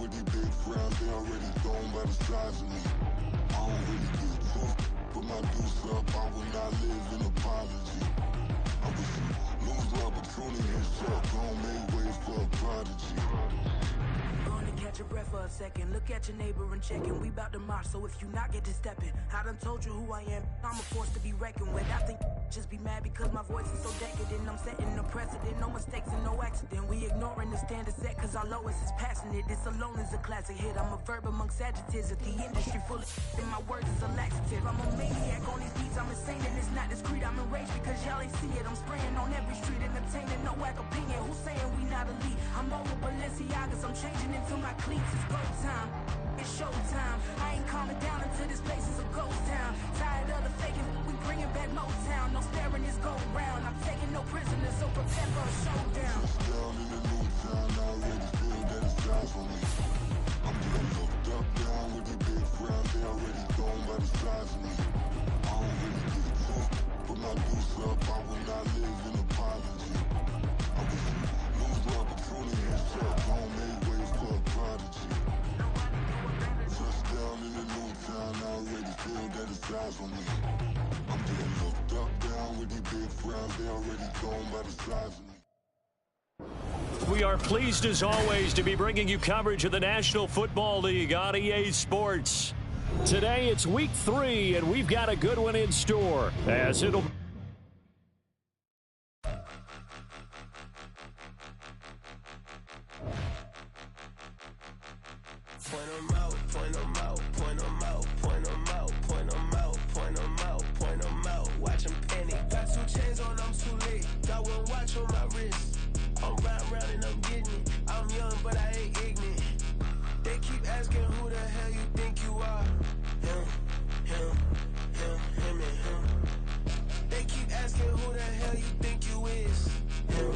with these big frowns, they already thrown by the size of me. I don't really give a fuck, put my deuce up, I will not live in apology. I wish you lose the opportunity and shut, don't make way for a prodigy. Gonna catch your breath for a second. Look at your neighbor and check in. We bout to march, so if you not get to stepping, I done told you who I am. I'm a force to be reckoned with. I think just be mad because my voice is so decadent. I'm setting a precedent, no mistakes and no accident. We ignoring the standard set cause our lowest is passionate. This alone is a classic hit. I'm a verb amongst adjectives. If the industry full of and my words is a laxative. I'm a maniac on these beats. I'm insane and it's not discreet. I'm enraged because y'all ain't see it. I'm spraying on every street, entertaining no whack opinion. Who's saying we not elite? I'm over Balenciagas. I'm changing into my cleats. It's go time. It's showtime. I ain't calming down until this place is a ghost town. Tired of the faking, we bringing back Motown. No staring this go round. I'm taking no prisoners, so prepare for a showdown. Down in the new town, I already feel that it's time for me. I'm getting looked up, down with the big frowns, they already thrown by the size of me. I don't really give a fuck, put my deuce up, I will not live in apology. I wish you lose the opportunity and shut, don't make way for a prodigy. Touchdown in the new town, I already feel that it's time for me. I'm getting looked up, down with these big frowns, they already thrown by the size of me. We are pleased as always to be bringing you coverage of the National Football League on EA Sports. Today it's week 3 and we've got a good one in store as it'll Point 'em out, point 'em out, point 'em out, point 'em out, point 'em out, point 'em out, point 'em out. Watch 'em panic. Got 2 chains on, I'm too late. Got 1 watch on my wrist. I'm round and I'm getting it. I'm young, but I ain't ignorant. They keep asking who the hell you think you are. Him, and him. They keep asking who the hell you think you is. Him,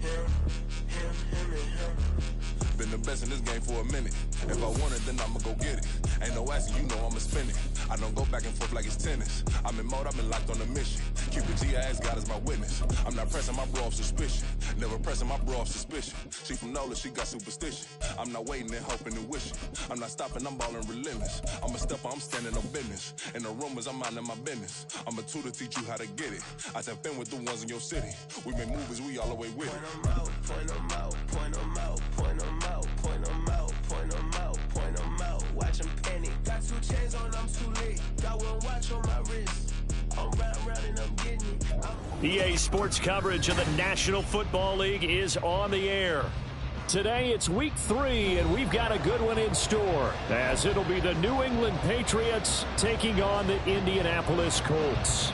and him. Been the best in this game for a minute. If I want it, then I'ma go get it. Ain't no asking, you know I'ma spend it. I don't go back and forth like it's tennis. I'm in mode, I've been locked on a mission. Cupid G, I ask God as my witness. I'm not pressing my bro off suspicion. Never pressing my bro off suspicion. She from NOLA, she got superstition. I'm not waiting and hoping and wishing. I'm not stopping, I'm balling relentless. I'm a stepper, I'm standing on business. In the rumors, I'm minding my business. I'm a tutor, teach you how to get it. I tap in with the ones in your city. We make movies, we all the way with it. Point 'em out, point 'em out, point 'em out, point 'em out, point 'em out, point 'em out, point 'em out. Watch 'em panic. Got 2 chains on, I'm too late. Got 1 watch on my wrist. I'm round and I'm getting it. EA Sports coverage of the National Football League is on the air. Today it's week 3 and we've got a good one in store as it'll be the New England Patriots taking on the Indianapolis Colts.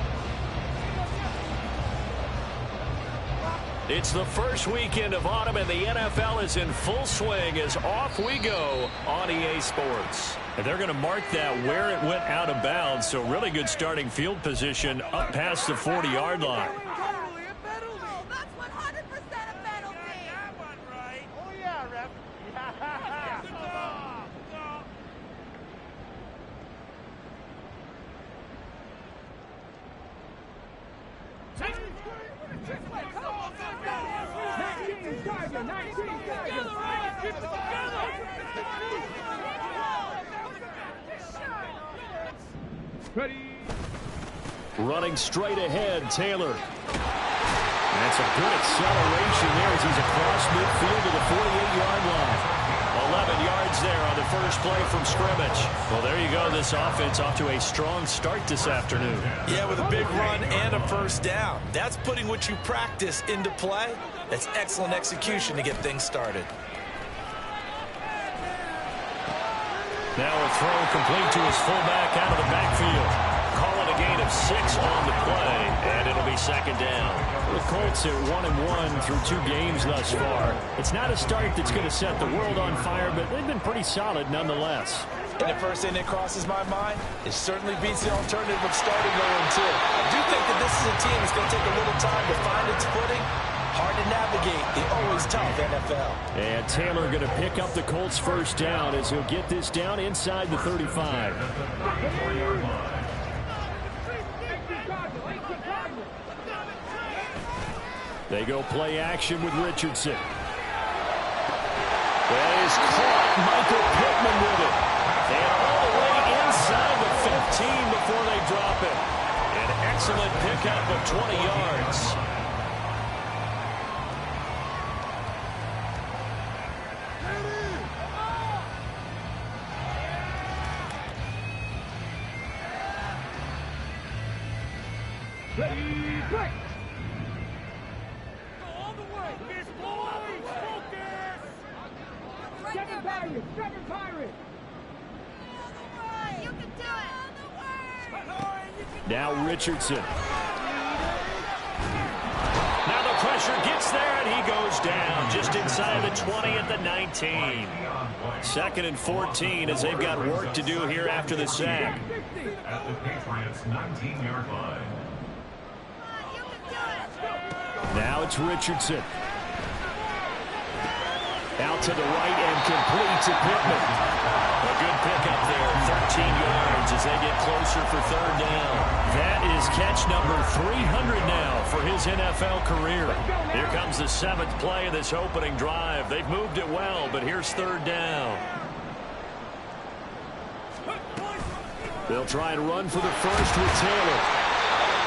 It's the first weekend of autumn and the NFL is in full swing as off we go on EA Sports. And they're going to mark that where it went out of bounds, so really good starting field position up past the 40-yard line. Ready. Running straight ahead, Taylor. That's a good acceleration there as he's across midfield to the 48-yard line. 11 yards there on the first play from scrimmage. Well, there you go. This offense off to a strong start this afternoon. Yeah, with a big run and a first down. That's putting what you practice into play. That's excellent execution to get things started. Now a throw complete to his fullback out of the backfield. Call it a gain of 6 on the play, and it'll be second down. The Colts are 1-1 through 2 games thus far. It's not a start that's going to set the world on fire, but they've been pretty solid nonetheless. And the first thing that crosses my mind, it certainly beats the alternative of starting 0-2. I do think that this is a team that's going to take a little time to find its footing. Hard to navigate the always tough NFL. And Taylor going to pick up the Colts first down as he'll get this down inside the 35. They go play action with Richardson. That is caught Michael Pittman with it. And all the way inside the 15 before they drop it. An excellent pickup of 20 yards. Ready, break! Go all the way! Miss Boys, focus! Second Pirate! Second Pirate! All the way! You can do it! All the way! Now Richardson. Now the pressure gets there, and he goes down just inside the 20 at the 19. 2nd and 14 as they've got work to do here after the sack. At the Patriots' 19-yard line. Now it's Richardson. Out to the right and complete to Pittman. A good pickup there, 13 yards as they get closer for 3rd down. That is catch number 300 now for his NFL career. Here comes the 7th play of this opening drive. They've moved it well, but here's 3rd down. They'll try and run for the first with Taylor.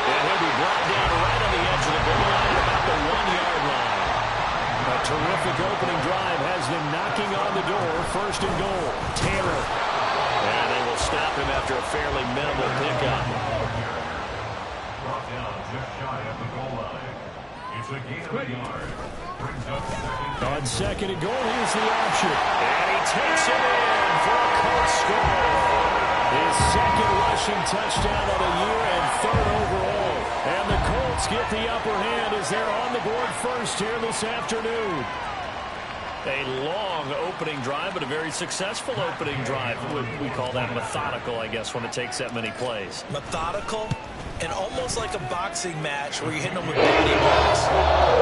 And he'll be brought down right on the edge of the goal line at about the 1-yard line. A terrific opening drive has them knocking on the door. 1st and goal. Taylor. And they will stop him after a fairly minimal pickup. Brought down just shy of the goal line. It's a gain of a yard. Brings up 2nd. On 2nd and goal, here's the option. And he takes it in for a Colts score. His 2nd rushing touchdown of the year and 3rd overall. And the Colts get the upper hand as they're on the board first here this afternoon. A long opening drive, but a very successful opening drive. We call that methodical, I guess, when it takes that many plays. Methodical and almost like a boxing match where you're hitting them with body blows.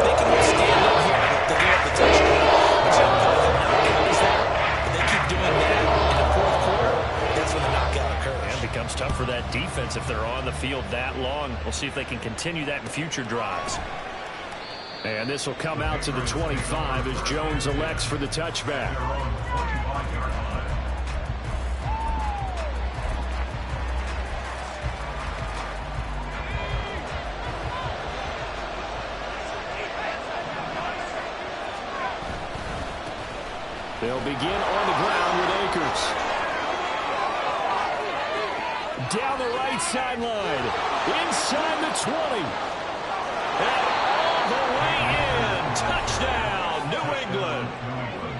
They can withstand up here. They give up the touchdown. But you know, the knockout is there. But they keep doing that in the 4th quarter. That's when the knockout occurs. And it becomes tough for that defense if they're on the field that long. We'll see if they can continue that in future drives. And this will come out to the 25 as Jones elects for the touchback. They'll begin on the ground with Akers. Down the right sideline. Inside the 20. And all the way in. Touchdown, New England.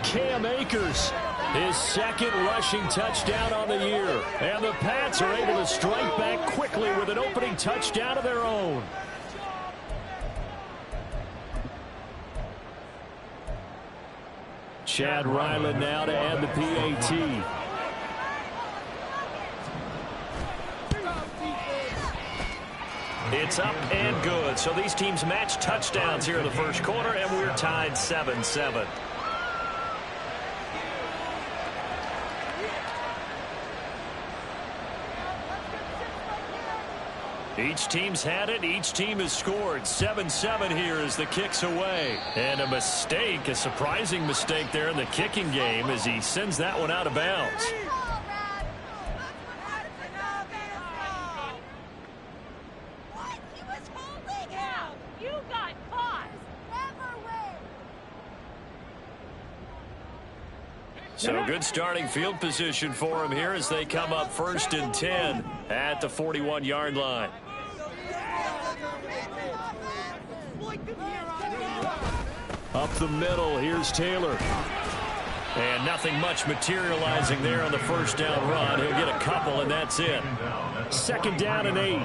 Cam Akers, his 2nd rushing touchdown on the year. And the Pats are able to strike back quickly with an opening touchdown of their own. Chad Ryland now to add the PAT. It's up and good. So these teams match touchdowns here in the 1st quarter, and we're tied 7-7. Each team's had it. Each team has scored. 7-7 here as the kick's away. And a mistake, a surprising mistake there in the kicking game as he sends that one out of bounds. So good starting field position for him here as they come up 1st and 10 at the 41-yard line. Up the middle, here's Taylor. And nothing much materializing there on the 1st down run. He'll get a couple, and that's it. 2nd down and 8.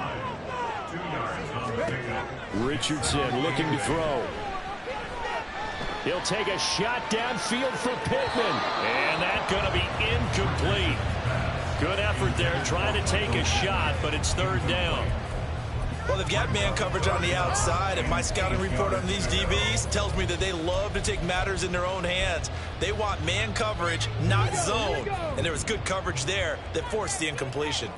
Richardson looking to throw. He'll take a shot downfield for Pittman. And that's going to be incomplete. Good effort there trying to take a shot, but it's 3rd down. Well, they've got man coverage on the outside, and my scouting report on these DBs tells me that they love to take matters in their own hands. They want man coverage, not zone. And there was good coverage there that forced the incompletion.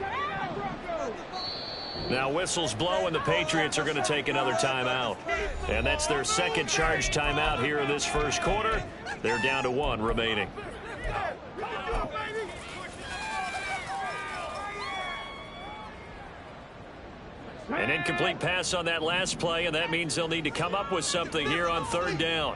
Now whistles blow, and the Patriots are going to take another timeout. And that's their 2nd charge timeout here in this 1st quarter. They're down to 1 remaining. An incomplete pass on that last play, and that means they'll need to come up with something here on third down.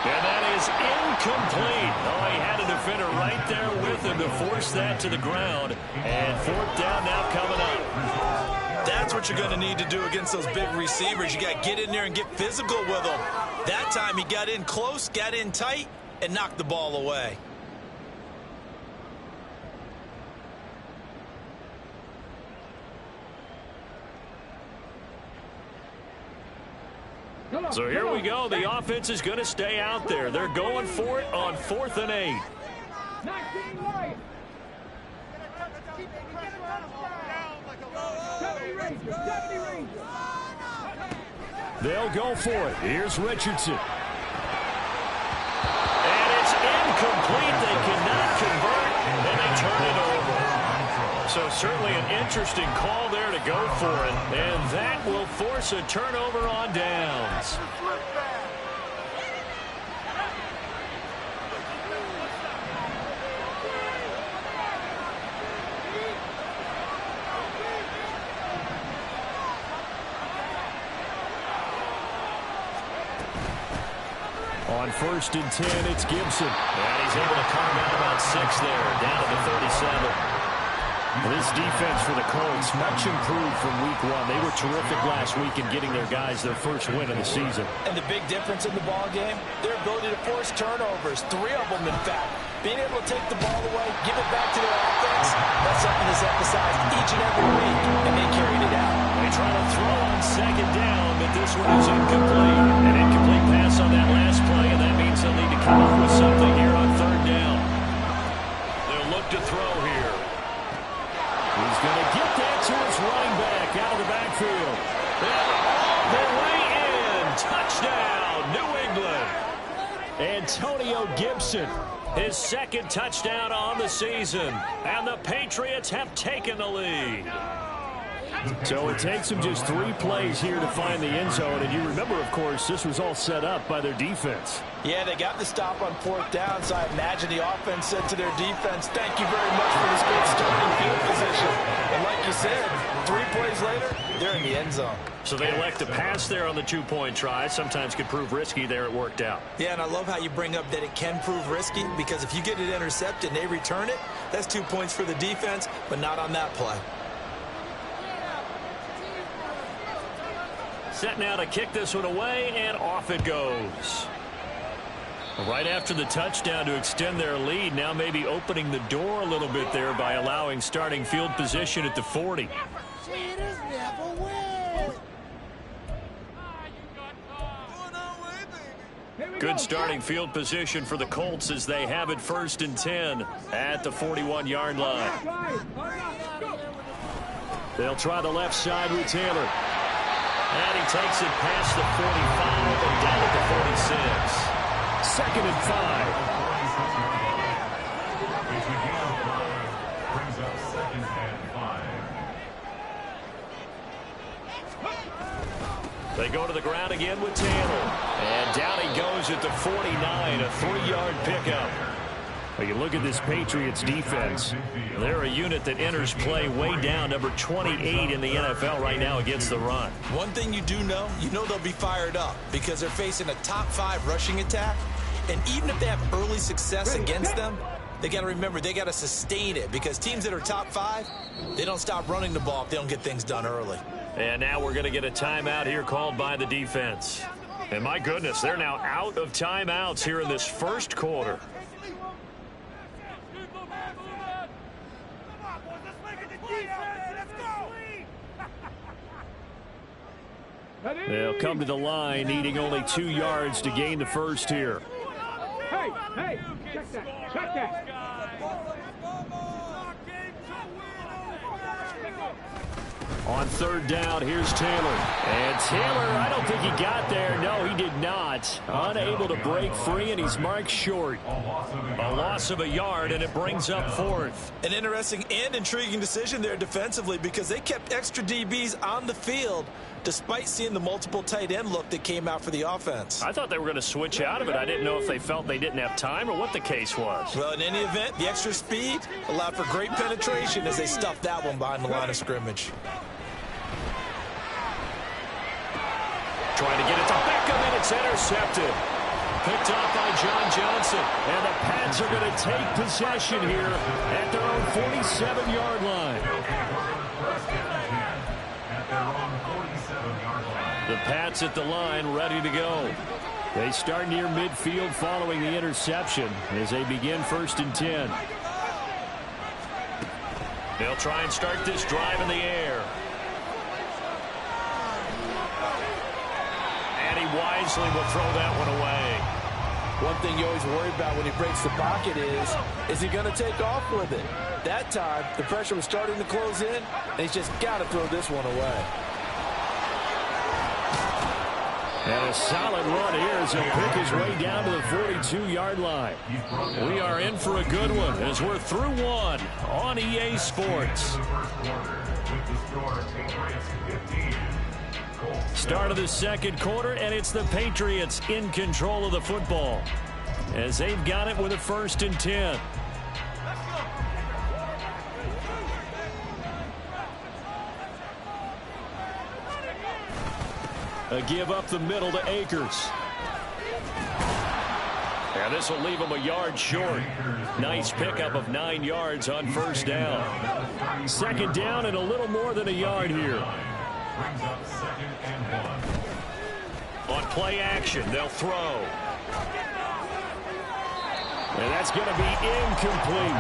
And that is incomplete. Oh, he had a defender right there with him to force that to the ground. And fourth down now coming up. That's what you're going to need to do against those big receivers. You got to get in there and get physical with them. That time he got in close, got in tight, and knocked the ball away. So here we go. The offense is going to stay out there. They're going for it on 4th and 8. They'll go for it. Here's Richardson. And it's incomplete. They cannot convert, and they turn it over. So certainly an interesting call there to go for it. And that will force a turnover on downs. On 1st and 10, it's Gibson. And he's able to carve out about 6 there, down to the 37. This defense for the Colts, much improved from week 1. They were terrific last week in getting their guys their first win of the season. And the big difference in the ball game, their ability to force turnovers, 3 of them in fact. Being able to take the ball away, give it back to their offense, that's something that's emphasized each and every week, and they carried it out. They try to throw on 2nd down, but this one is incomplete. An incomplete pass on that last play, and that means they'll need to come up with something here on 3rd down. They'll look to throw here. He's going to get that to his running back out of the backfield. And all the way in. Touchdown, New England. Antonio Gibson, his 2nd touchdown on the season. And the Patriots have taken the lead. So it takes them just 3 plays here to find the end zone. And you remember, of course, this was all set up by their defense. Yeah, they got the stop on 4th down, so I imagine the offense said to their defense, thank you very much for this great starting field position. And like you said, 3 plays later, they're in the end zone. So they elect to pass there on the 2-point try. Sometimes could prove risky. There it worked out. Yeah, and I love how you bring up that it can prove risky, because if you get it intercepted and they return it, that's 2 points for the defense, but not on that play. Set now to kick this one away, and off it goes. Right after the touchdown to extend their lead, now maybe opening the door a little bit there by allowing starting field position at the 40. Good starting field position for the Colts as they have it 1st and 10 at the 41-yard line. They'll try the left side with Taylor. And he takes it past the 45 and down at the 46. 2nd and 5. They go to the ground again with Taylor. And down he goes at the 49, a 3-yard pickup. Well, you look at this Patriots defense. They're a unit that enters play way down, number 28 in the NFL right now against the run. One thing you do know, they'll be fired up because they're facing a top 5 rushing attack. And even if they have early success against them, they got to remember they got to sustain it, because teams that are top 5, they don't stop running the ball if they don't get things done early. And now we're going to get a timeout here called by the defense. And my goodness, they're now out of timeouts here in this first quarter. They'll come to the line, needing only 2 yards to gain the first here. Hey, check that, check that. On third down, here's Taylor. And Taylor, I don't think he got there. No, he did not. Unable to break free, and he's marked short. A loss of a yard, and it brings up fourth. An interesting and intriguing decision there defensively because they kept extra DBs on the field despite seeing the multiple tight end look that came out for the offense. I thought they were going to switch out of it. I didn't know if they felt they didn't have time or what the case was. Well, in any event, the extra speed allowed for great penetration as they stuffed that one behind the line of scrimmage. Trying to get it to Beckham, and it's intercepted. Picked off by John Johnson. And the Pats are going to take possession here at their own 47-yard line. The Pats at the line, ready to go. They start near midfield following the interception as they begin 1st and 10. They'll try and start this drive in the air. And he wisely will throw that one away. One thing you always worry about when he breaks the pocket is he going to take off with it? That time, the pressure was starting to close in, and he's just got to throw this one away. And a solid run here as he'll pick his way down to the 42-yard line. We are in for a good one as we're through one on EA Sports. Start of the second quarter, and it's the Patriots in control of the football as they've got it with a 1st and 10. A give up the middle to Akers. And this will leave him a yard short. Nice pickup of 9 yards on 1st down. 2nd down and a little more than a yard here. On play action, they'll throw. And that's going to be incomplete.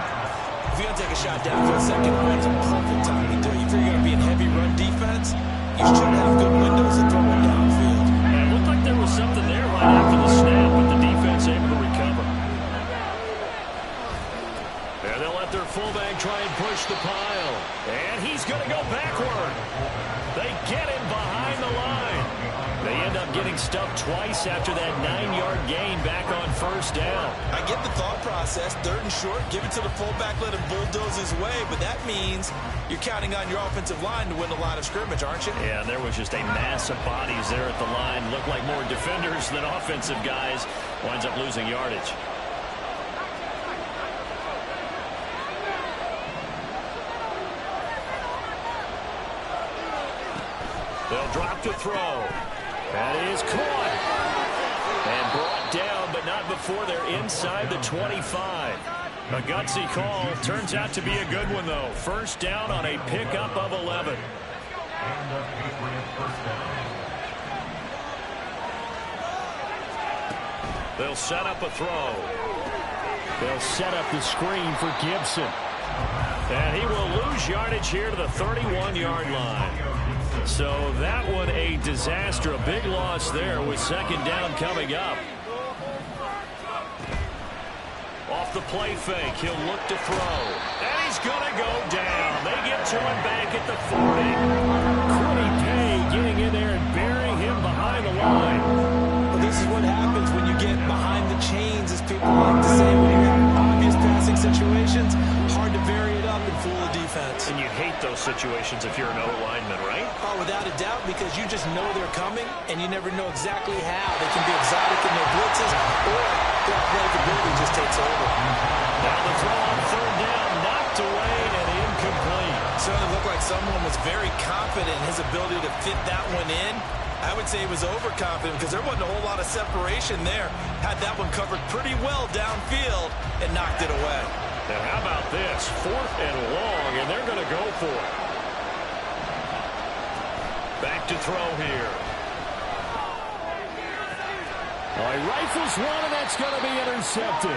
If you're going to take a shot down for a second, that's a perfect time to do it. If you're going to be in heavy run defense, you should have good windows to throw it downfield. And it looked like there was something there right after the snap, but the defense able to recover. And they'll let their fullback try and push the pile. And he's going to go backward. They get him behind the line. They end up getting stuffed twice after that 9-yard gain back on 1st down. I get the thought process. 3rd and short, give it to the fullback, let him bulldoze his way, but that means you're counting on your offensive line to win the line of scrimmage, aren't you? Yeah, there was just a mass of bodies there at the line. Looked like more defenders than offensive guys. Winds up losing yardage. They'll drop to throw. That is caught. And brought down, but not before they're inside the 25. A gutsy call. Turns out to be a good one, though. 1st down on a pickup of 11. They'll set up a throw. They'll set up the screen for Gibson. And he will lose yardage here to the 31-yard line. So that one a disaster. A big loss there with 2nd down coming up. Off the play fake, he'll look to throw. And he's going to go down. They get to him back at the 40. Quiddy Pay getting in there and burying him behind the line. Well, this is what happens when you get behind the chains, as people like to say. When you have obvious passing situations, hard to vary it up and fool the defense. And you hate those situations if you're an O-lineman, right? Oh, without a doubt, because you just know they're coming, and you never know exactly how. They can be exotic in their blitzes, or their athletic ability just takes over. Now the throw on 3rd down, knocked away and incomplete. Certainly looked like someone was very confident in his ability to fit that one in. I would say he was overconfident because there wasn't a whole lot of separation there. Had that one covered pretty well downfield and knocked it away. And how about this? 4th and long, and they're going to go for it. Back to throw here. He rifles one, and that's going to be intercepted.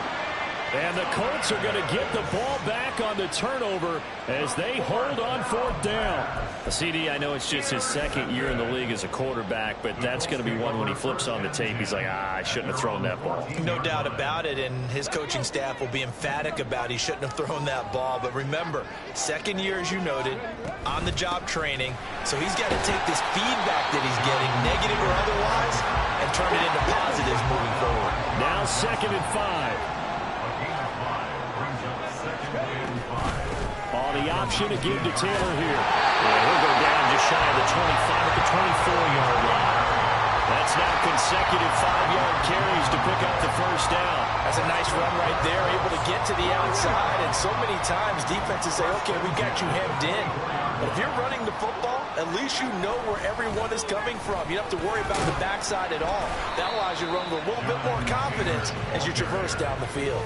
And the Colts are going to get the ball back on the turnover as they hold on 4th down. CD, I know it's just his second year in the league as a quarterback, but that's going to be one when he flips on the tape. He's like, I shouldn't have thrown that ball. No doubt about it, and his coaching staff will be emphatic about he shouldn't have thrown that ball. But remember, second year, as you noted, on-the-job training, so he's got to take this feedback that he's getting, negative or otherwise, and turn it into positives moving forward. Now 2nd and 5. On the option to give to Taylor here. And he'll go down just shy of the 25 at the 24-yard line. That's now consecutive 5-yard carries to pick up the first down. That's a nice run right there, able to get to the outside. And so many times defenses say, okay, we got you hemmed in. But if you're running the football, at least you know where everyone is coming from. You don't have to worry about the backside at all. That allows you to run with a little bit more confidence as you traverse down the field.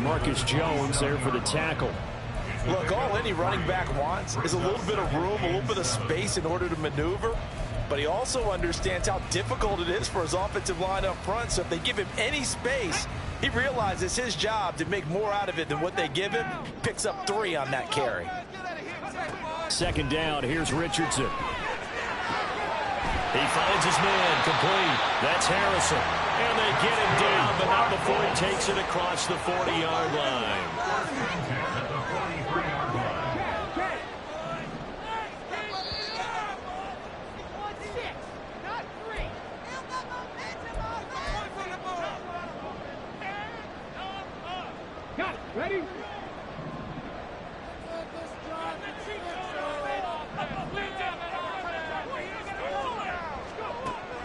Marcus Jones there for the tackle. Look, all any running back wants is a little bit of room, a little bit of space in order to maneuver. But he also understands how difficult it is for his offensive line up front. So if they give him any space, he realizes his job to make more out of it than what they give him. Picks up 3 on that carry. 2nd down, here's Richardson. He finds his man, complete. That's Harrison. And they get him down, but not before he takes it across the 40-yard line. Ready?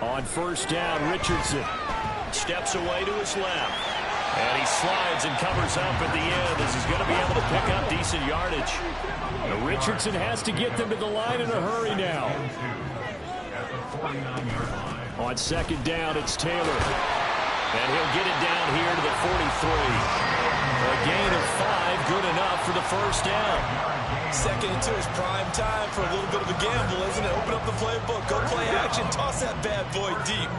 On 1st down, Richardson steps away to his left. And he slides and covers up at the end as he's going to be able to pick up decent yardage. Now Richardson has to get them to the line in a hurry now. On 2nd down, it's Taylor. And he'll get it down here to the 43. A gain of 5, good enough for the first down. 2nd and 2 is prime time for a little bit of a gamble, isn't it? Open up the playbook, go play action, toss that bad boy deep.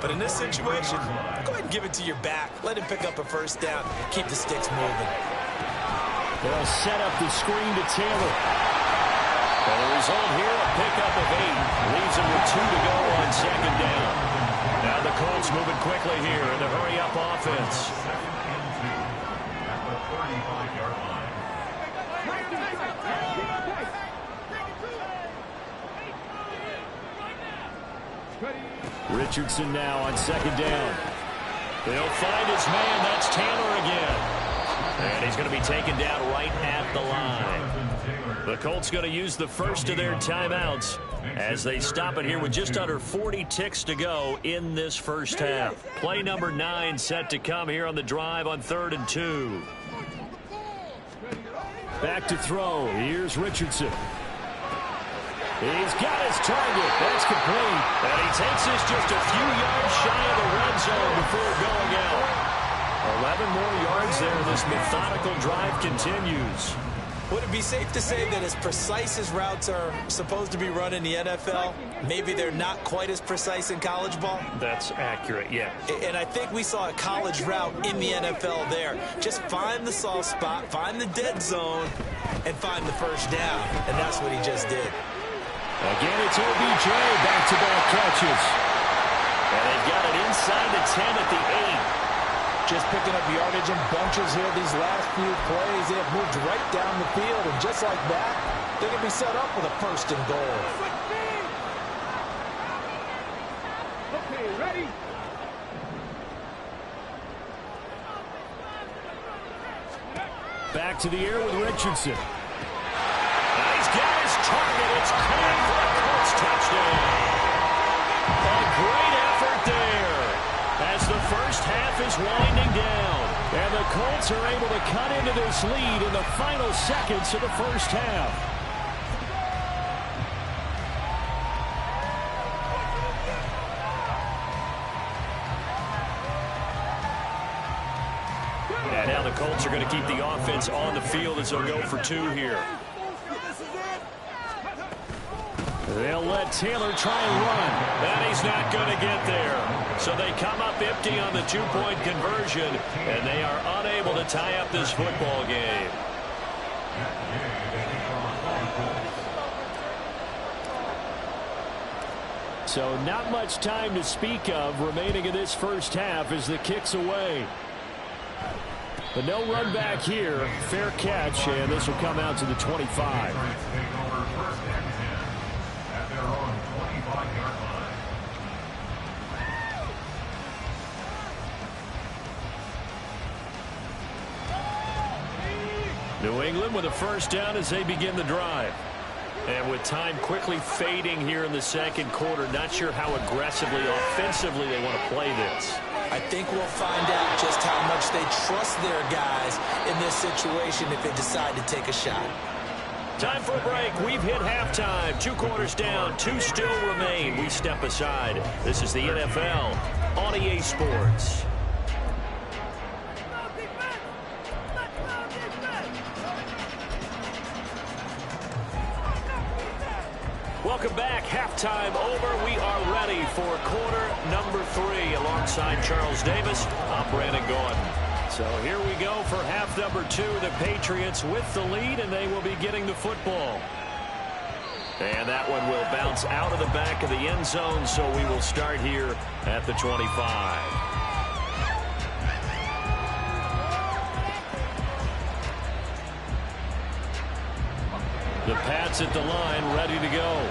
But in this situation, go ahead and give it to your back. Let him pick up a first down. Keep the sticks moving. They'll set up the screen to Taylor. And the result here, a pickup of 8. Leaves him with 2 to go on 2nd down. Now the Colts moving quickly here in the hurry-up offense. Richardson now on 2nd down. They'll find his man. That's Taylor again. And he's going to be taken down right at the line. The Colts going to use the first of their timeouts as they stop it here with just under 40 ticks to go in this first half. Play number 9 set to come here on the drive on 3rd and 2. Back to throw. Here's Richardson. He's got his target. That's complete. And he takes this just a few yards shy of the red zone before going out. 11 more yards there. This methodical drive continues. Would it be safe to say that as precise as routes are supposed to be run in the NFL, maybe they're not quite as precise in college ball? That's accurate, yeah. And I think we saw a college route in the NFL there. Just find the soft spot, find the dead zone, and find the first down. And that's what he just did. Again, it's OBJ, back-to-back catches. And they've got it inside the 10 at the 8. Just picking up yardage in bunches here these last few plays. They have moved right down the field, and just like that, they're going to be set up with a 1st and goal. Okay, ready? Back to the air with Richardson. And he's got his target. It's clean for a Colts touchdown. A great effort there as the first half is winding down. And the Colts are able to cut into this lead in the final seconds of the first half. And now the Colts are going to keep the offense on the field as they'll go for 2 here. They'll let Taylor try and run. And he's not going to get there. So they come up empty on the 2-point conversion, and they are unable to tie up this football game. So not much time to speak of remaining in this first half as the kick's away. But no run back here. Fair catch, and this will come out to the 25. New England with a first down as they begin the drive. And with time quickly fading here in the second quarter, not sure how aggressively, offensively they want to play this. I think we'll find out just how much they trust their guys in this situation if they decide to take a shot. Time for a break. We've hit halftime. 2 quarters down, 2 still remain. We step aside. This is the NFL on EA Sports. Welcome back. Halftime over. We are ready for quarter number 3. Alongside Charles Davis, I'm Brandon Gordon. So here we go for half number 2. The Patriots with the lead, and they will be getting the football. And that one will bounce out of the back of the end zone, so we will start here at the 25. The Pats at the line, ready to go.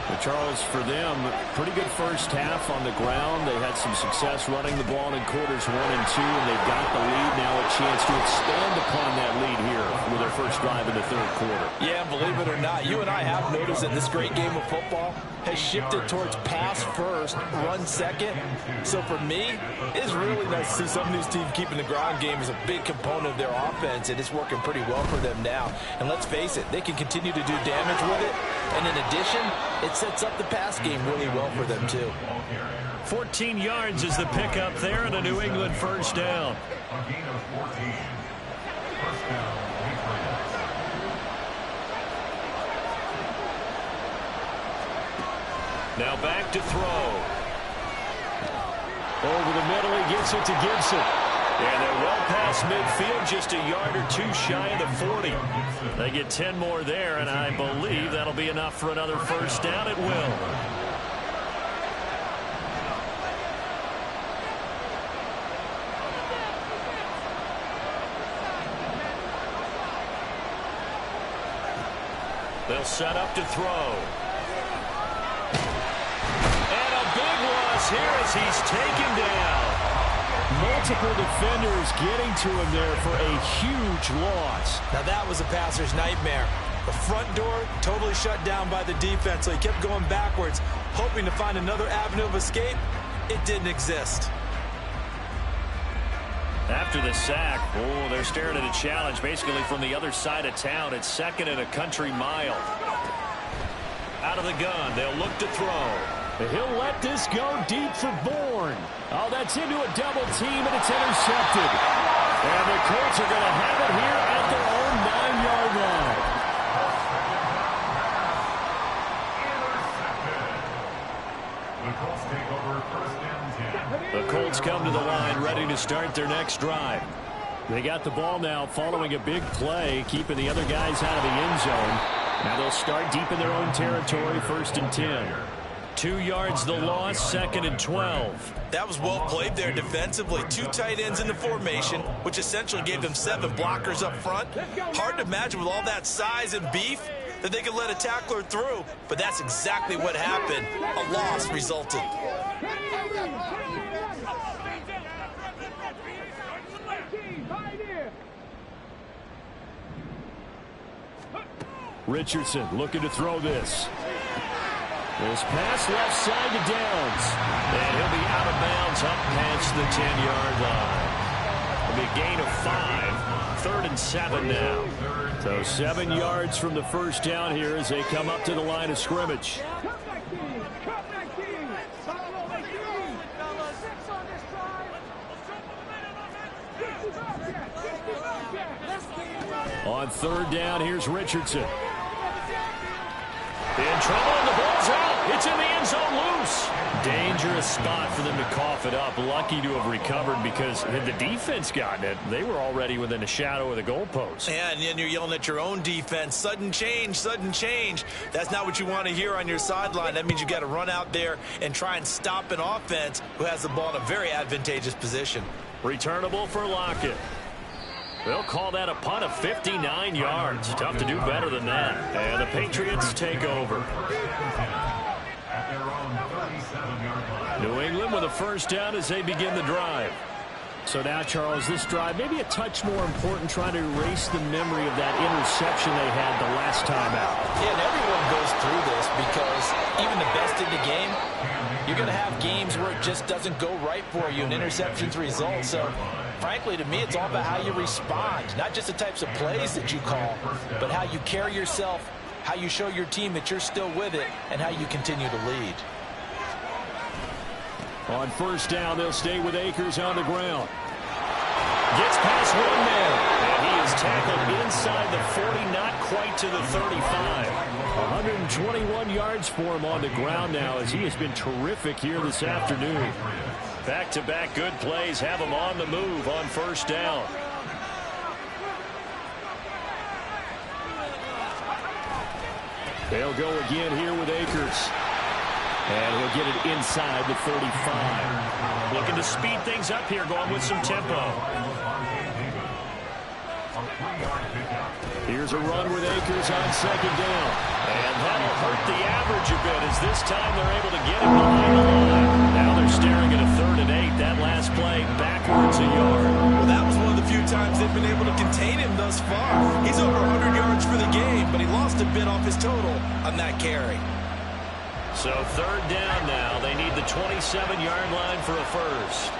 Well, Charles, for them, pretty good first half on the ground. They had some success running the ball in quarters 1 and 2, and they've got the lead. Now a chance to expand upon that lead here with their first drive in the third quarter. Yeah, believe it or not, you and I have noticed that this great game of football has shifted towards pass first, run second. So for me, it's really nice to see some of these teams keeping the ground game as a big component of their offense, and it's working pretty well for them now. And let's face it, they can continue to do damage with it. And in addition, it sets up the pass game really well for them too. 14 yards is the pickup there, and a New England first down. A gain of 14. First down, Patriots. Now back to throw. Over the middle, he gets it to Gibson. And they're well past midfield, just a yard or 2 shy of the 40. They get 10 more there, and I believe that'll be enough for another first down. It will. They'll set up to throw. And a big loss here as he's taken down. Multiple defenders getting to him there for a huge loss. Now that was a passer's nightmare. The front door totally shut down by the defense, so he kept going backwards, hoping to find another avenue of escape. It didn't exist. After the sack, oh, they're staring at a challenge basically from the other side of town. It's 2nd and a country mile. Out of the gun, they'll look to throw. He'll let this go deep for Bourne. Oh, that's into a double team, and it's intercepted. And the Colts are going to have it here at their own 9-yard line. The Colts take over first and 10. The Colts come to the line ready to start their next drive. They got the ball now following a big play, keeping the other guys out of the end zone. Now they'll start deep in their own territory, 1st and 10. 2 yards the loss, 2nd and 12. That was well played there defensively. 2 tight ends in the formation, which essentially gave them 7 blockers up front. Hard to imagine with all that size and beef that they could let a tackler through, but that's exactly what happened. A loss resulted. Richardson looking to throw this. This pass left side to Downs. And he'll be out of bounds up past the 10-yard line. It'll be a gain of 5. 3rd and 7 now. So 7 yards from the first down here as they come up to the line of scrimmage. On 3rd down, here's Richardson. In trouble, and the ball's out. It's in the end zone loose. Dangerous spot for them to cough it up. Lucky to have recovered because had the defense gotten it, they were already within a shadow of the goalpost. Yeah, and then you're yelling at your own defense. Sudden change, sudden change. That's not what you want to hear on your sideline. That means you got to run out there and try and stop an offense who has the ball in a very advantageous position. Returnable for Lockett. They'll call that a punt of 59 yards. Tough to do better than that. And the Patriots take over. At their own 37-yard line. New England with a first down as they begin the drive. So now, Charles, this drive maybe a touch more important, trying to erase the memory of that interception they had the last time out. Yeah, and everyone goes through this because even the best in the game, you're going to have games where it just doesn't go right for you and interceptions result. So, frankly, to me, it's all about how you respond, not just the types of plays that you call, but how you carry yourself, how you show your team that you're still with it, and how you continue to lead. On first down, they'll stay with Akers on the ground. Gets past one man, and he is tackled inside the 40, not quite to the 35. 121 yards for him on the ground now as he has been terrific here this afternoon. Back-to-back good plays have him on the move on first down. They'll go again here with Akers. And he'll get it inside the 35. Looking to speed things up here, going with some tempo. Here's a run with Akers on second down. And that'll hurt the average a bit as this time they're able to get him behind the line. Now they're staring at a 3rd and 8. That last play backwards a yard. Well, that was one of the few times they've been able to contain him thus far. He's over 100 yards for the game, but he lost a bit off his total on that carry. So 3rd down now. They need the 27-yard line for a first.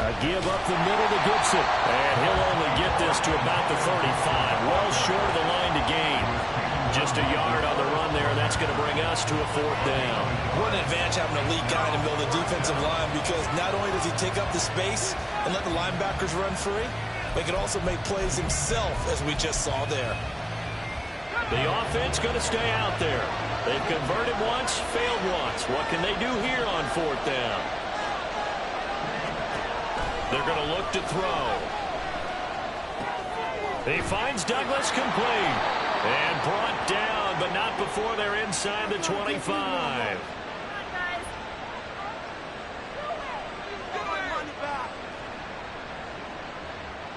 A give up the middle to Gibson. And he'll only get this to about the 35. Well short of the line to gain. Just a yard on the run there. That's going to bring us to a 4th down. What an advantage having an elite guy in the middle of the defensive line, because not only does he take up the space and let the linebackers run free, but he can also make plays himself, as we just saw there. The offense going to stay out there. They've converted once, failed once. What can they do here on 4th down? They're going to look to throw. He finds Douglas complete. And brought down, but not before they're inside the 25.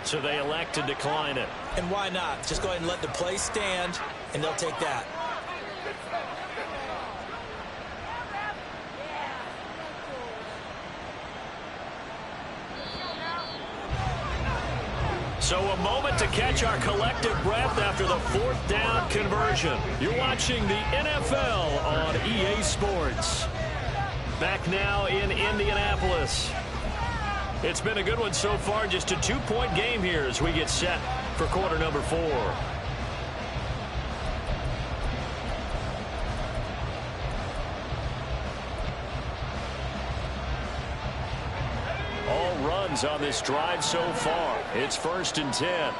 So they elect to decline it. And why not? Just go ahead and let the play stand, and they'll take that. So a moment to catch our collective breath after the 4th down conversion. You're watching the NFL on EA Sports. Back now in Indianapolis. It's been a good one so far. Just a 2-point game here as we get set for quarter number 4. All runs on this drive so far. It's 1st and 10.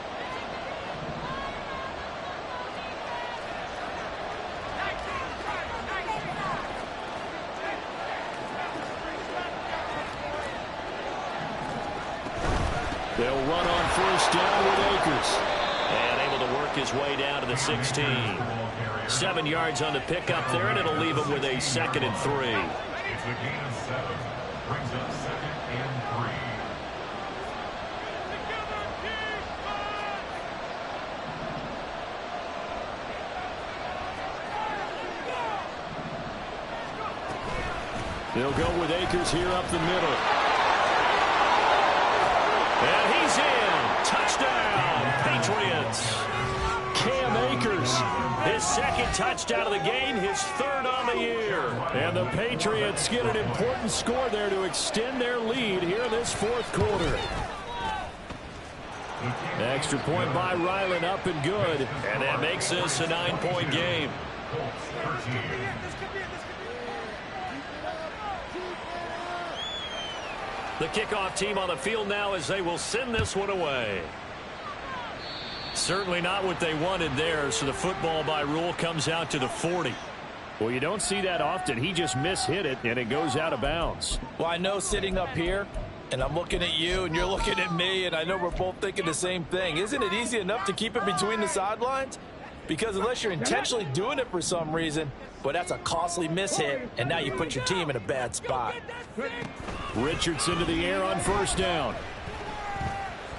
They'll run on first down with Akers. And able to work his way down to the 16. 7 yards on the pickup there, and it'll leave him with a 2nd and 3. It's a gain of 7. Brings up 2nd and 3. They'll go with Akers here up the middle. And he's in. Touchdown, Patriots. Cam Akers, his 2nd touchdown of the game, his 3rd on the year. And the Patriots get an important score there to extend their lead here in this 4th quarter. Extra point by Ryland, up and good. And that makes this a 9-point game. The kickoff team on the field now as they will send this one away. Certainly not what they wanted there, so the football by rule comes out to the 40. Well, you don't see that often. He just mishit it, and it goes out of bounds. Well, I know sitting up here, and I'm looking at you, and you're looking at me, and I know we're both thinking the same thing. Isn't it easy enough to keep it between the sidelines? Because unless you're intentionally doing it for some reason, well, that's a costly mishit, and now you put your team in a bad spot. Richardson to the air on first down.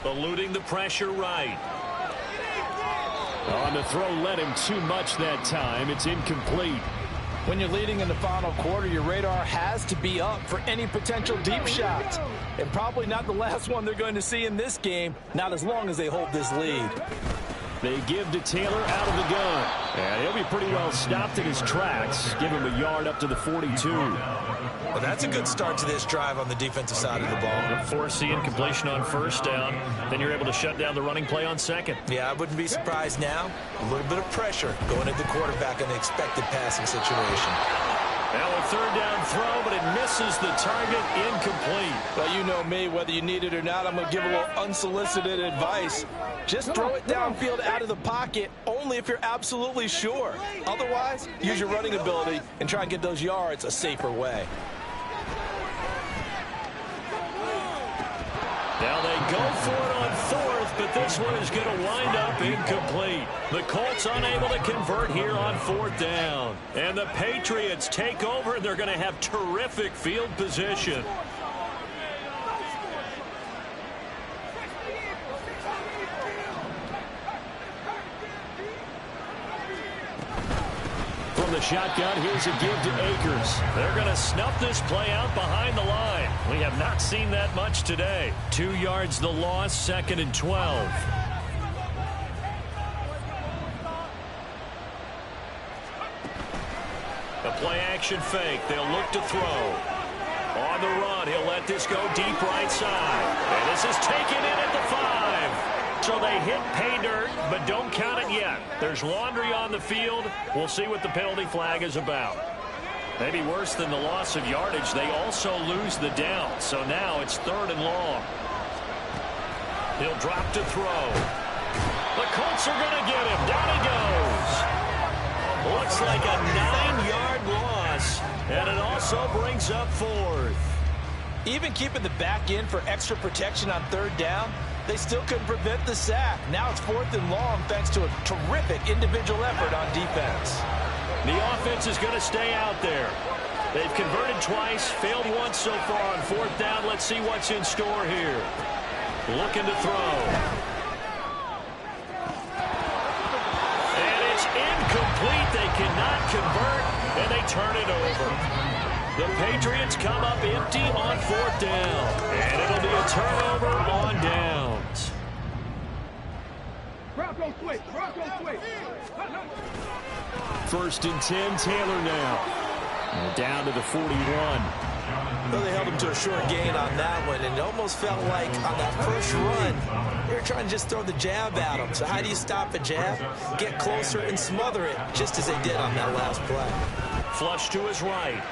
Eluding the pressure right. On the throw, led him too much that time. It's incomplete. When you're leading in the final quarter, your radar has to be up for any potential deep shots. And probably not the last one they're going to see in this game, not as long as they hold this lead. They give to Taylor out of the gun. And he'll be pretty well stopped in his tracks. Give him a yard up to the 42. Well, that's a good start to this drive on the defensive side of the ball. Force the incompletion on first down. Then you're able to shut down the running play on second. Yeah, I wouldn't be surprised now. A little bit of pressure going at the quarterback in the expected passing situation. Now a third down throw, but it misses the target, incomplete. Well, you know me, whether you need it or not, I'm going to give a little unsolicited advice. Just throw it downfield out of the pocket only if you're absolutely sure. Otherwise, use your running ability and try and get those yards a safer way. Now they go for it on fourth, but this one is going to wind up incomplete. The Colts unable to convert here on fourth down. And the Patriots take over, and they're going to have terrific field position. From the shotgun, here's a give to Akers. They're going to snuff this play out behind the line. We have not seen that much today. 2 yards the loss, 2nd and 12. A play action fake. They'll look to throw. On the run, he'll let this go deep right side. And this is taken in at the 5. So they hit pay dirt, but don't count it yet. There's laundry on the field. We'll see what the penalty flag is about. Maybe worse than the loss of yardage, they also lose the down. So now it's 3rd and long. He'll drop to throw. The Colts are going to get him. Down he goes. Looks like a 9-yard loss, and it also brings up 4th. Even keeping the back in for extra protection on 3rd down, they still couldn't prevent the sack. Now it's 4th and long thanks to a terrific individual effort on defense. The offense is going to stay out there. They've converted twice, failed once so far on 4th down. Let's see what's in store here. Looking to throw. And it's incomplete. They cannot convert, and they turn it over. The Patriots come up empty on 4th down, and it'll be a turnover on downs. Bronco switch. 1st and 10, Taylor now. And down to the 41. Well, they held him to a short gain on that one, and it almost felt like on that first run, they were trying to just throw the jab at him. So how do you stop a jab? Get closer and smother it, just as they did on that last play. Flush to his right.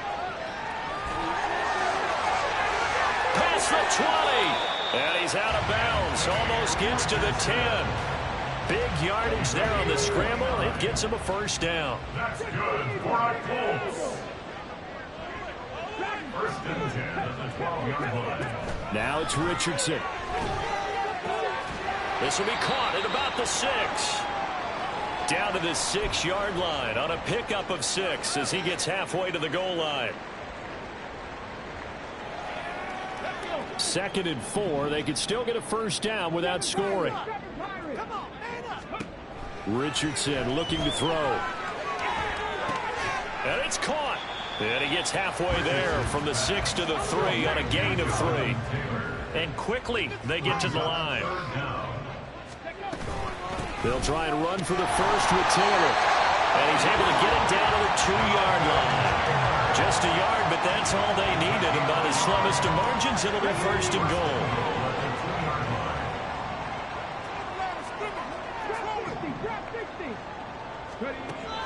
Past the 20. And he's out of bounds. Almost gets to the 10. Big yardage there on the scramble. It gets him a 1st down. That's good for our Colts. 1st and 10 at the 12-yard line. Now it's Richardson. This will be caught at about the 6. Down to the 6-yard line on a pickup of 6 as he gets halfway to the goal line. 2nd and 4. They could still get a 1st down without scoring. Richardson looking to throw. And it's caught. And he gets halfway there from the 6 to the 3 on a gain of 3. And quickly they get to the line. They'll try and run for the 1st with Taylor. And he's able to get it down to the 2-yard line. Just a yard, but that's all they needed. And by the slimmest of margins, it'll be 1st and goal.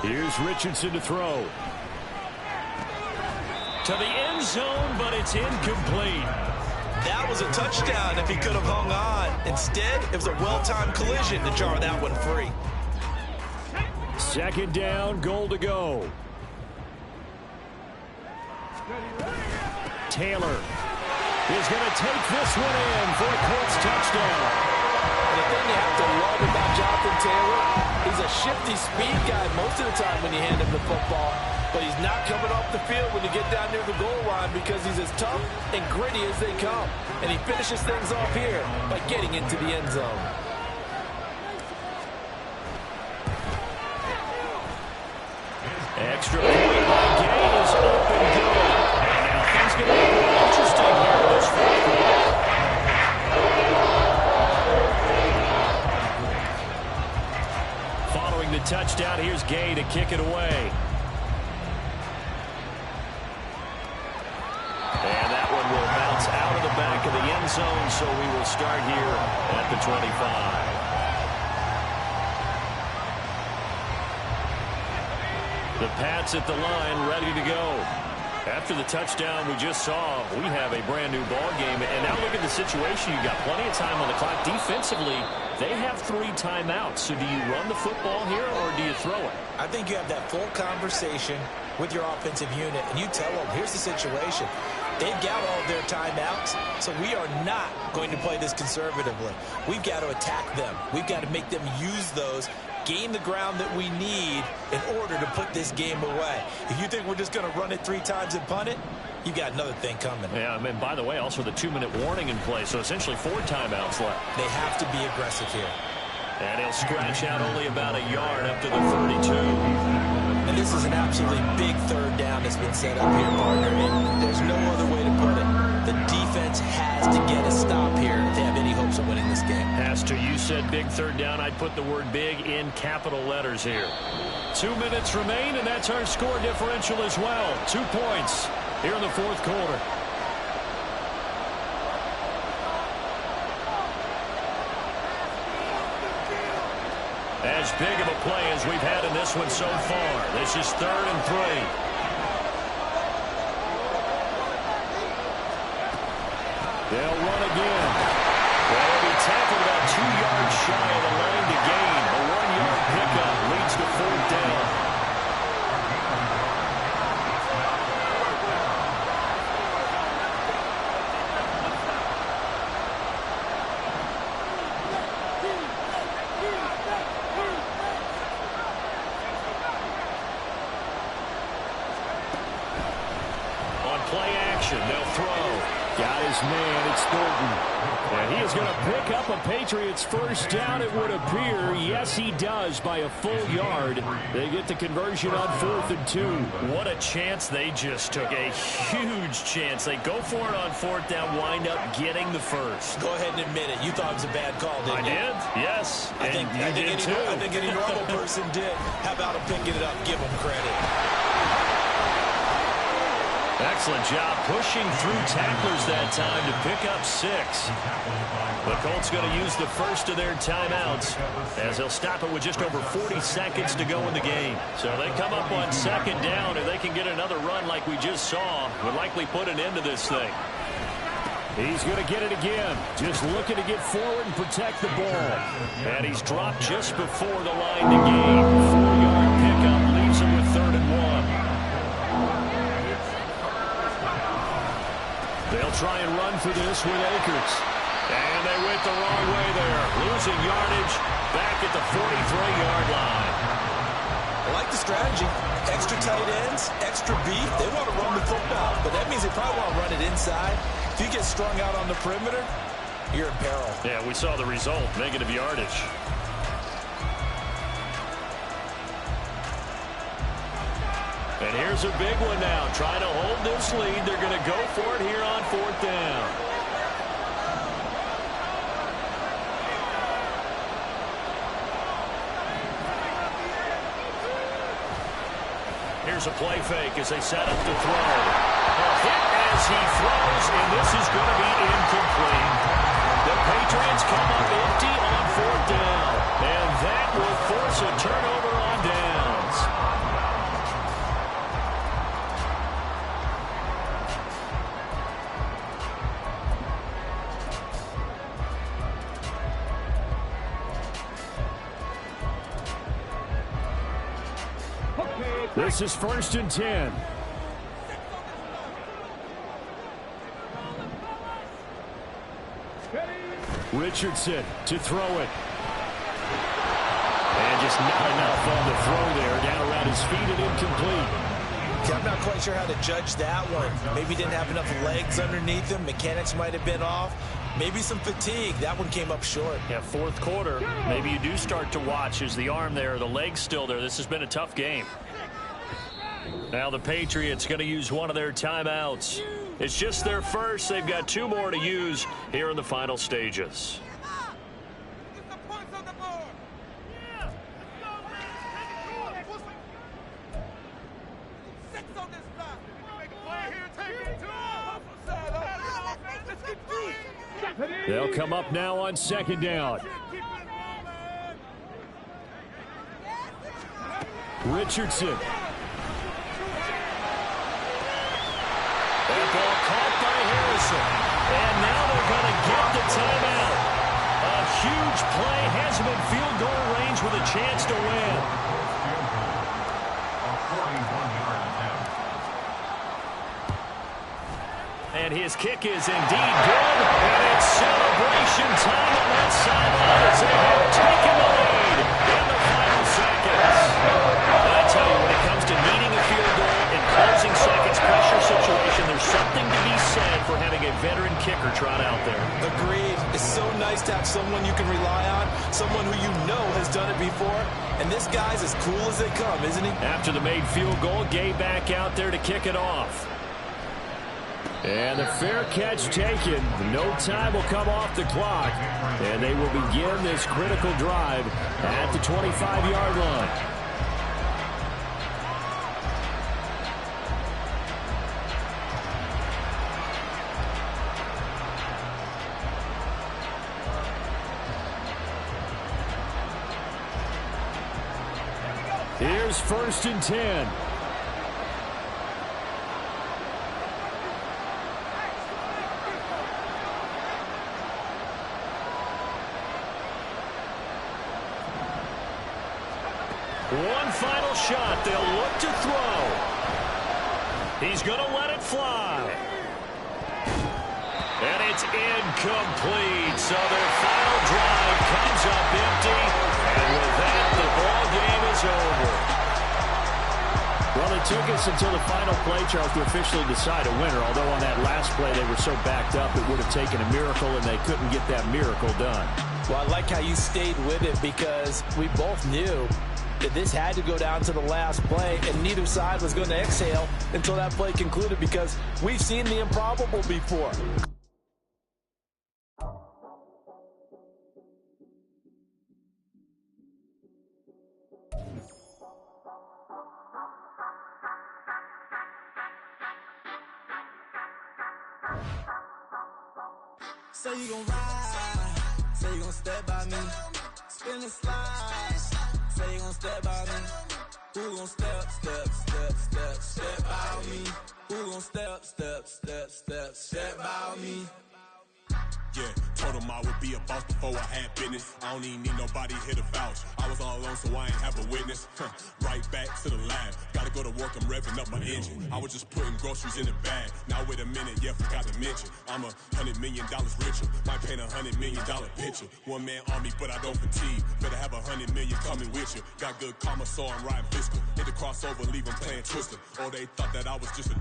Here's Richardson to throw. To the end zone, but it's incomplete. That was a touchdown if he could have hung on. Instead, it was a well-timed collision to jar that one free. Second down, goal to go. Taylor is going to take this one in for a Colts touchdown. And the thing you have to love about Jonathan Taylor, he's a shifty speed guy most of the time when you hand him the football. But he's not coming off the field when you get down near the goal line because he's as tough and gritty as they come. And he finishes things off here by getting into the end zone. Extra point by Gay is up and good. And now things get a little more interesting here in this fourth quarter. Following the touchdown, here's Gay to kick it away. And that one will bounce out of the back of the end zone, so we will start here at the 25. The Pats at the line, ready to go. After the touchdown we just saw, we have a brand new ball game. And now look at the situation. You got plenty of time on the clock. Defensively, they have 3 timeouts. So do you run the football here or do you throw it? I think you have that full conversation with your offensive unit, and you tell them, here's the situation. They've got all of their timeouts, so we are not going to play this conservatively. We've got to attack them. We've got to make them use those, gain the ground that we need in order to put this game away. If you think we're just going to run it 3 times and punt it, you got another thing coming. Yeah, and by the way, also the 2-minute warning in play, so essentially 4 timeouts left. They have to be aggressive here. And he'll scratch out only about a yard up to the 32. And this is an absolutely big third down that's been set up here, partner. And there's no other way to put it. The defense has to get a stop here if they have any hopes of winning this game. Has to. You said big third down. I'd put the word big in capital letters here. 2 minutes remain, and that's our score differential as well. 2 points here in the fourth quarter. As big of a play as we've had in this one so far. This is 3rd and 3. They'll run again. They'll be tackled about 2 yards shy of the line to gain. A 1-yard pickup leads to 4th down. They'll throw. Got his man. It's Thornton. And he is going to pick up a Patriots first down, it would appear. Yes, he does by a full yard. They get the conversion on 4th and 2. What a chance they just took. A huge chance. They go for it on 4th down, wind up getting the first. Go ahead and admit it. You thought it was a bad call, didn't you? I did, yes. I think any normal person did. How about him picking it up? Give him credit. Excellent job pushing through tacklers that time to pick up 6. The Colts going to use the first of their timeouts as they'll stop it with just over 40 seconds to go in the game. So they come up on 2nd down, and they can get another run like we just saw. Would likely put an end to this thing. He's going to get it again. Just looking to get forward and protect the ball. And he's dropped just before the line to gain. 4-yard pickup leaves him with 3rd and 1. They'll try and run for this with Akers. And they went the wrong way there. Losing yardage back at the 43-yard line. I like the strategy. Extra tight ends, extra beef. They want to run the football, but that means they probably want to run it inside. If you get strung out on the perimeter, you're in peril. Yeah, we saw the result. Negative yardage. And here's a big one now. Trying to hold this lead. They're going to go for it here on 4th down. Here's a play fake as they set up to throw. A hit as he throws, and this is going to be incomplete. The Patriots come up empty on 4th down. And that will force a turnover on downs. This is 1st and 10. Richardson to throw it. And just not enough on the throw there. Down around his feet and incomplete. I'm not quite sure how to judge that one. Maybe didn't have enough legs underneath him. Mechanics might have been off. Maybe some fatigue. That one came up short. Yeah, 4th quarter. Maybe you do start to watch. Is the arm there, the leg's still there? This has been a tough game. Now the Patriots going to use one of their timeouts. It's just their first. They've got 2 more to use here in the final stages. They'll come up now on 2nd down. Richardson. That ball caught by Harrison. And now they're going to get the timeout. A huge play has him in field goal range with a chance to win. And his kick is indeed good. And it's celebration time on that sideline as they have taken the lead in the final seconds. And I tell you, when it comes to needing a field goal in closing seconds pressure situation, there's something to be said for having a veteran kicker trot out there. Agreed. It's so nice to have someone you can rely on, someone who you know has done it before. And this guy's as cool as they come, isn't he? After the made field goal, Gay back out there to kick it off. And the fair catch taken. No time will come off the clock. And they will begin this critical drive at the 25-yard line. Here's 1st and 10. One final shot. They'll look to throw. He's going to let it fly. And it's incomplete. So their final drive comes up empty. And with that, the ball game is over. Well, it took us until the final play, Charles, to officially decide a winner. Although on that last play they were so backed up, it would have taken a miracle, and they couldn't get that miracle done. Well, I like how you stayed with it because we both knew that this had to go down to the last play, and neither side was going to exhale until that play concluded because we've seen the improbable before. Say you gon' ride, say you gon' step by me, spin and slide, say you gon' step by me, who gon' step by me, who gon' step by me. Yeah, told him I would be a boss before I had business. I don't even need nobody here to vouch. I was all alone, so I ain't have a witness. Right back to the lab. Gotta go to work, I'm revving up my engine. I was just putting groceries in the bag. Now wait a minute, yeah, forgot to mention. I'm $100 million richer. Might paint $100 million picture. One man army, but I don't fatigue. Better have 100 million coming with you. Got good karma, so I'm riding fiscal. Hit the crossover, leave them playing Twister. Oh, they thought that I was just a...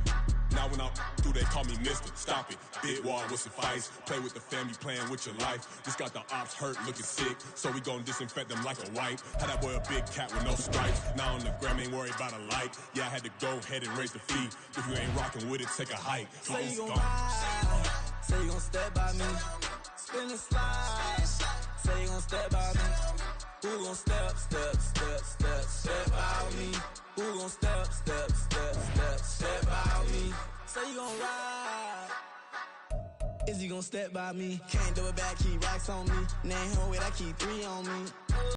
Now when I'm through, they call me Mister. Stop it. Big wall with some fights. Play with the family, playing with your life. Just got the ops hurt, looking sick. So we gon' disinfect them like a wipe. Had that boy a big cat with no stripes. Now on the gram, ain't worried about a light. Yeah, I had to go ahead and raise the fee. If you ain't rocking with it, take a hike. Say you gon' ride, say you gon' step by me, spin and slide, say you gon' step by me, who gon' step by me, who gon' step by me, say you gon' ride, is you gon' step by me, can't do it back, keep racks on me, name home with I keep 3 on me.